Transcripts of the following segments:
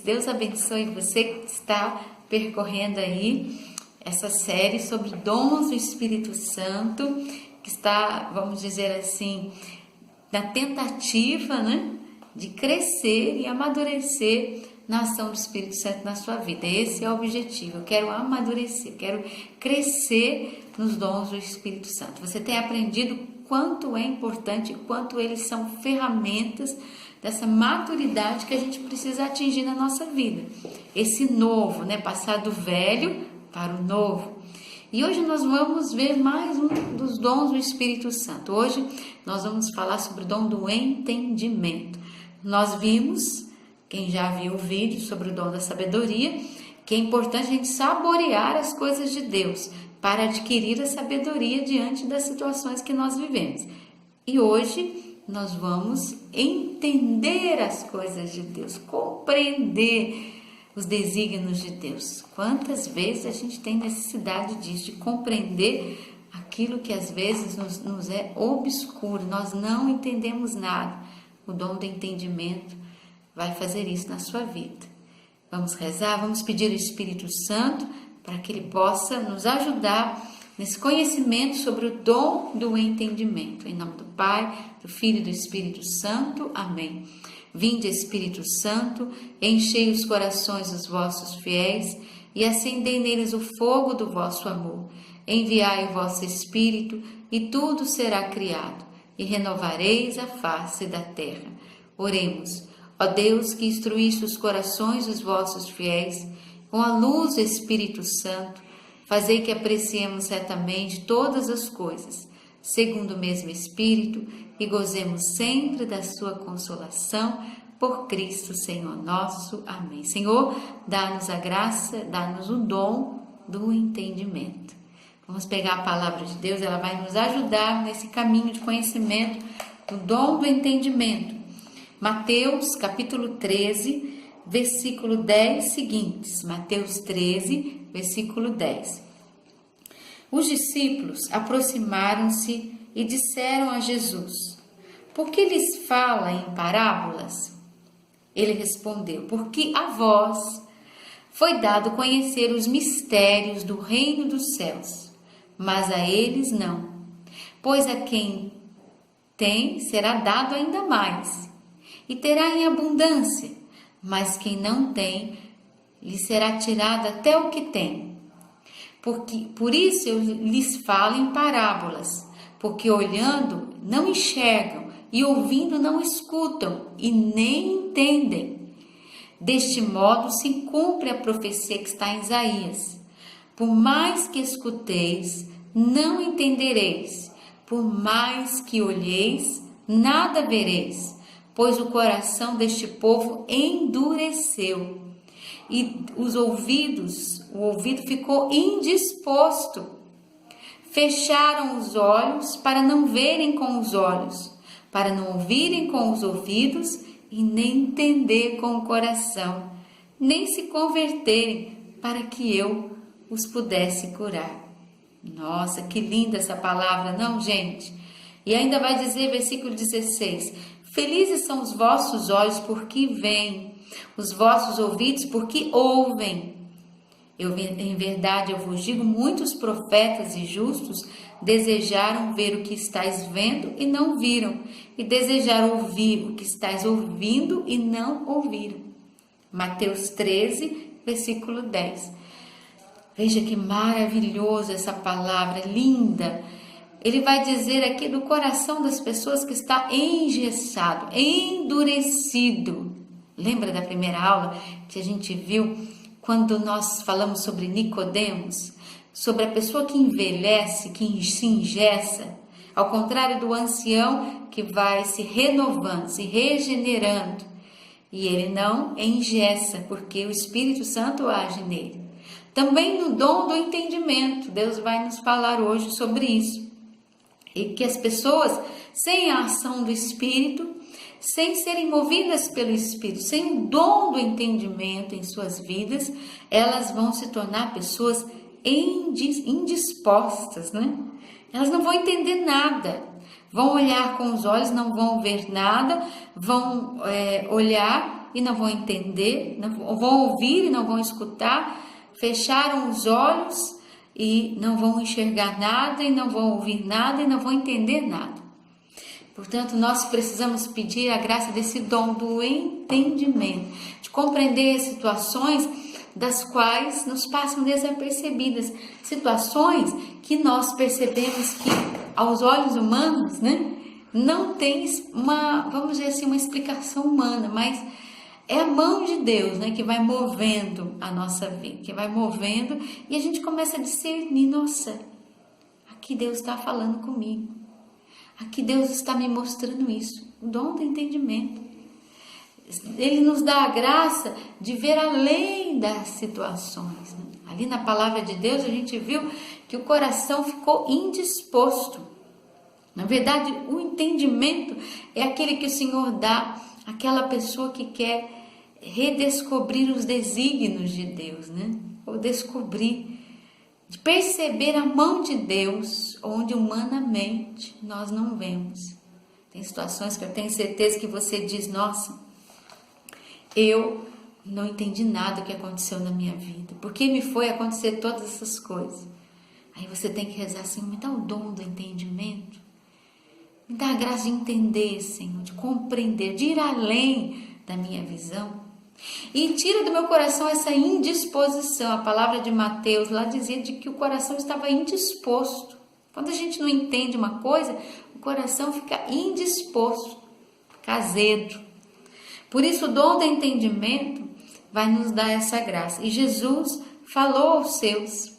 Deus abençoe você que está percorrendo aí essa série sobre dons do Espírito Santo, que está, vamos dizer assim, na tentativa, né, de crescer e amadurecer na ação do Espírito Santo na sua vida. Esse é o objetivo. Eu quero amadurecer, eu quero crescer nos dons do Espírito Santo. Você tem aprendido quanto é importante, quanto eles são ferramentas dessa maturidade que a gente precisa atingir na nossa vida. Esse novo, né, passar do velho para o novo. E hoje nós vamos ver mais um dos dons do Espírito Santo. Hoje nós vamos falar sobre o dom do entendimento. Nós vimos, quem já viu o vídeo sobre o dom da sabedoria, que é importante a gente saborear as coisas de Deus para adquirir a sabedoria diante das situações que nós vivemos. E hoje nós vamos entender as coisas de Deus, compreender os desígnios de Deus. Quantas vezes a gente tem necessidade disso, de compreender aquilo que às vezes nos é obscuro, nós não entendemos nada. O dom do entendimento vai fazer isso na sua vida. Vamos rezar, vamos pedir ao Espírito Santo para que Ele possa nos ajudar nesse conhecimento sobre o dom do entendimento. Em nome do Pai, do Filho e do Espírito Santo. Amém. Vinde, Espírito Santo, enchei os corações dos vossos fiéis e acendei neles o fogo do vosso amor. Enviai o vosso Espírito e tudo será criado e renovareis a face da terra. Oremos. Ó Deus, que instruíste os corações dos vossos fiéis com a luz do Espírito Santo, fazei que apreciemos certamente todas as coisas, segundo o mesmo Espírito, e gozemos sempre da sua consolação, por Cristo Senhor nosso. Amém. Senhor, dá-nos a graça, dá-nos o dom do entendimento. Vamos pegar a palavra de Deus, ela vai nos ajudar nesse caminho de conhecimento do dom do entendimento. Mateus capítulo 13, versículo 10 seguintes. Mateus 13, versículo 10. Os discípulos aproximaram-se e disseram a Jesus: por que lhes fala em parábolas? Ele respondeu: porque a vós foi dado conhecer os mistérios do reino dos céus, mas a eles não. Pois a quem tem será dado ainda mais, e terá em abundância, mas quem não tem, lhe será tirado até o que tem. Por isso eu lhes falo em parábolas, porque olhando não enxergam, e ouvindo não escutam, e nem entendem. Deste modo se cumpre a profecia que está em Isaías: por mais que escuteis, não entendereis, por mais que olheis, nada vereis, pois o coração deste povo endureceu, e o ouvido ficou indisposto. Fecharam os olhos para não verem com os olhos, para não ouvirem com os ouvidos e nem entender com o coração, nem se converterem, para que eu os pudesse curar. Nossa, que linda essa palavra, não, gente? E ainda vai dizer, versículo 16: felizes são os vossos olhos porque veem, os vossos ouvidos porque ouvem. Em verdade, eu vos digo, muitos profetas e justos desejaram ver o que estáis vendo e não viram, e desejaram ouvir o que estáis ouvindo e não ouviram. Mateus 13, versículo 10. Veja que maravilhoso essa palavra, linda. Ele vai dizer aqui do coração das pessoas que está engessado, endurecido. Lembra da primeira aula que a gente viu quando nós falamos sobre Nicodemos, sobre a pessoa que envelhece, que se engessa, ao contrário do ancião que vai se renovando, se regenerando, e ele não engessa, porque o Espírito Santo age nele. Também no dom do entendimento, Deus vai nos falar hoje sobre isso, e que as pessoas sem a ação do Espírito, sem serem movidas pelo Espírito, sem o dom do entendimento em suas vidas, elas vão se tornar pessoas indispostas, né? Elas não vão entender nada, vão olhar com os olhos, não vão ver nada, vão olhar e não vão entender, não vão ouvir e não vão escutar, fecharam os olhos e não vão enxergar nada, e não vão ouvir nada, e não vão entender nada. Portanto, nós precisamos pedir a graça desse dom do entendimento, de compreender as situações das quais nos passam desapercebidas, situações que nós percebemos que aos olhos humanos, não tem uma, vamos dizer assim, uma explicação humana, mas é a mão de Deus, que vai movendo a nossa vida, que vai movendo, e a gente começa a discernir, nossa, aqui Deus está falando comigo, aqui Deus está me mostrando isso, o dom do entendimento. Ele nos dá a graça de ver além das situações. Ali na palavra de Deus a gente viu que o coração ficou indisposto. Na verdade, o entendimento é aquele que o Senhor dá àquela pessoa que quer redescobrir os desígnios de Deus, ou descobrir, de perceber a mão de Deus onde humanamente nós não vemos. Tem situações que eu tenho certeza que você diz, nossa, eu não entendi nada do que aconteceu na minha vida. Por que me foi acontecer todas essas coisas? Aí você tem que rezar assim, me dá o dom do entendimento. Me dá a graça de entender, Senhor, de compreender, de ir além da minha visão. E tira do meu coração essa indisposição. A palavra de Mateus lá dizia de que o coração estava indisposto. Quando a gente não entende uma coisa, o coração fica indisposto, fica azedo. Por isso o dom do entendimento vai nos dar essa graça. E Jesus falou aos seus.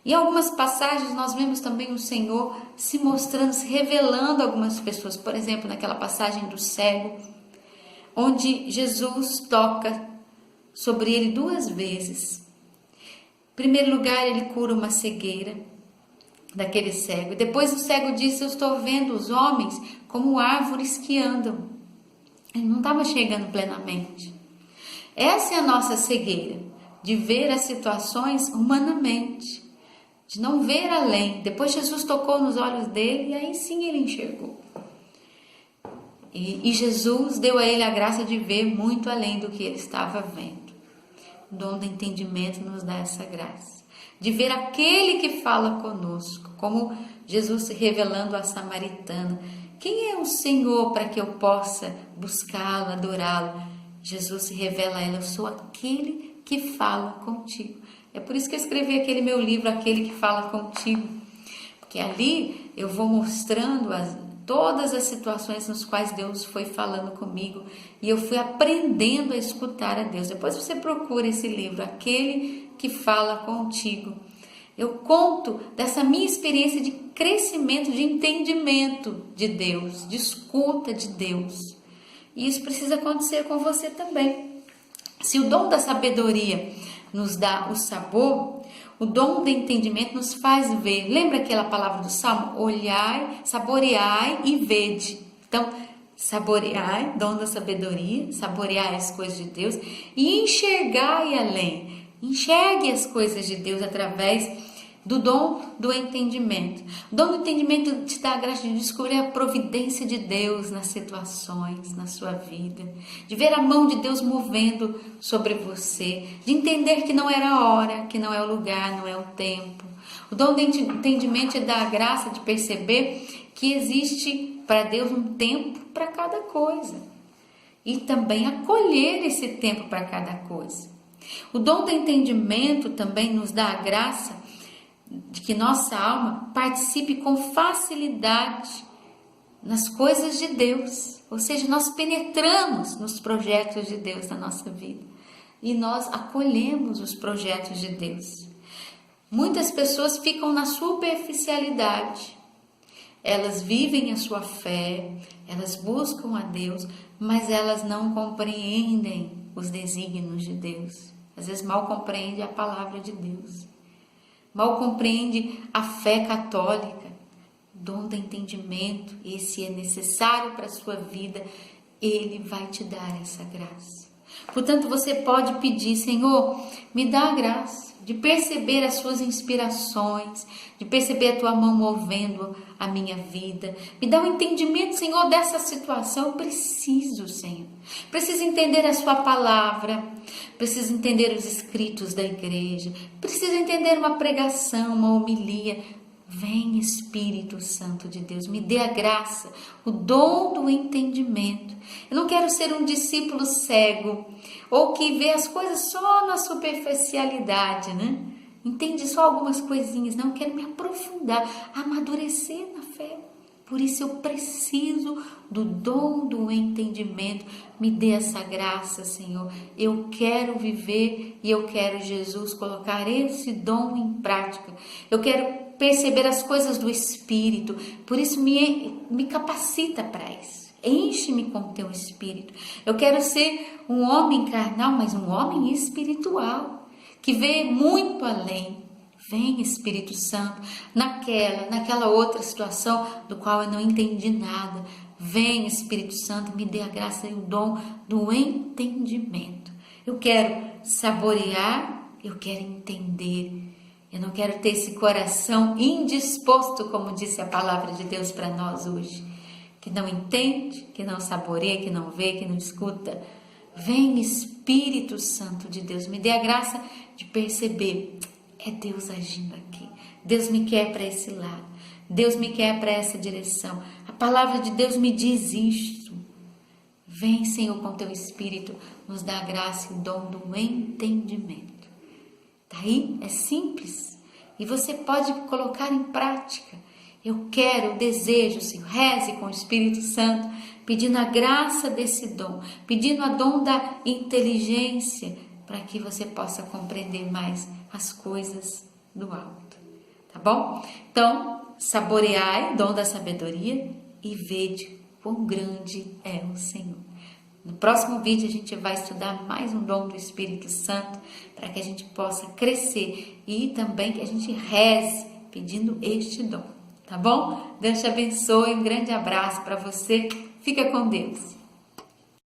Em algumas passagens nós vemos também o Senhor se mostrando, se revelando a algumas pessoas. Por exemplo, naquela passagem do cego, onde Jesus toca sobre ele 2 vezes. Em primeiro lugar, ele cura uma cegueira daquele cego. E depois o cego disse, eu estou vendo os homens como árvores que andam. Ele não estava chegando plenamente. Essa é a nossa cegueira, de ver as situações humanamente, de não ver além. Depois Jesus tocou nos olhos dele e aí sim ele enxergou. E Jesus deu a ele a graça de ver muito além do que ele estava vendo. O dom do entendimento nos dá essa graça, de ver aquele que fala conosco, como Jesus se revelando à samaritana. Quem é o Senhor para que eu possa buscá-lo, adorá-lo? Jesus se revela a ela, eu sou aquele que fala contigo. É por isso que eu escrevi aquele meu livro, Aquele que Fala Contigo. Porque ali eu vou mostrando todas as situações nas quais Deus foi falando comigo. E eu fui aprendendo a escutar a Deus. Depois você procura esse livro, Aquele que Fala Contigo. Eu conto dessa minha experiência de crescimento, de entendimento de Deus, de escuta de Deus. E isso precisa acontecer com você também. Se o dom da sabedoria nos dá o sabor, o dom do entendimento nos faz ver. Lembra aquela palavra do Salmo? Olhai, saboreai e vede. Então, saboreai, dom da sabedoria, saboreai as coisas de Deus e enxergai além. Enxergue as coisas de Deus através do dom do entendimento. O dom do entendimento te dá a graça de descobrir a providência de Deus nas situações, na sua vida, de ver a mão de Deus movendo sobre você, de entender que não era a hora, que não é o lugar, não é o tempo. O dom do entendimento te dá a graça de perceber que existe para Deus um tempo para cada coisa e também acolher esse tempo para cada coisa. O dom do entendimento também nos dá a graça de que nossa alma participe com facilidade nas coisas de Deus, ou seja, nós penetramos nos projetos de Deus na nossa vida e nós acolhemos os projetos de Deus. Muitas pessoas ficam na superficialidade, elas vivem a sua fé, elas buscam a Deus, mas elas não compreendem os desígnios de Deus, às vezes mal compreendem a palavra de Deus. Mal compreende a fé católica, dom do entendimento, esse é necessário para a sua vida, ele vai te dar essa graça. Portanto, você pode pedir: Senhor, me dá a graça de perceber as suas inspirações, de perceber a tua mão movendo a minha vida. Me dá um entendimento, Senhor, dessa situação. Eu preciso, Senhor. Preciso entender a sua palavra, preciso entender os escritos da igreja, preciso entender uma pregação, uma homilia. Vem, Espírito Santo de Deus, me dê a graça, o dom do entendimento. Eu não quero ser um discípulo cego, ou que vê as coisas só na superficialidade, né? Entende só algumas coisinhas. Não, eu quero me aprofundar, amadurecer na fé. Por isso eu preciso do dom do entendimento. Me dê essa graça, Senhor. Eu quero viver e eu quero, Jesus, colocar esse dom em prática. Eu quero perceber as coisas do Espírito. Por isso me capacita para isso. Enche-me com o teu Espírito. Eu quero ser um homem carnal, mas um homem espiritual, que vê muito além. Vem, Espírito Santo, naquela outra situação do qual eu não entendi nada. Vem, Espírito Santo, me dê a graça e o dom do entendimento. Eu quero saborear, eu quero entender. Eu não quero ter esse coração indisposto, como disse a palavra de Deus para nós hoje, que não entende, que não saboreia, que não vê, que não escuta. Vem, Espírito Santo de Deus, me dê a graça de perceber. É Deus agindo aqui. Deus me quer para esse lado. Deus me quer para essa direção. A palavra de Deus me diz isto. Vem, Senhor, com teu Espírito, nos dá a graça e o dom do entendimento. Daí é simples. E você pode colocar em prática. Eu quero, eu desejo, Senhor. Reze com o Espírito Santo, pedindo a graça desse dom, pedindo a dom da inteligência, para que você possa compreender mais as coisas do alto, tá bom? Então, saboreai o dom da sabedoria e vede quão grande é o Senhor. No próximo vídeo a gente vai estudar mais um dom do Espírito Santo, para que a gente possa crescer e também que a gente reze pedindo este dom, tá bom? Deus te abençoe, um grande abraço para você, fica com Deus.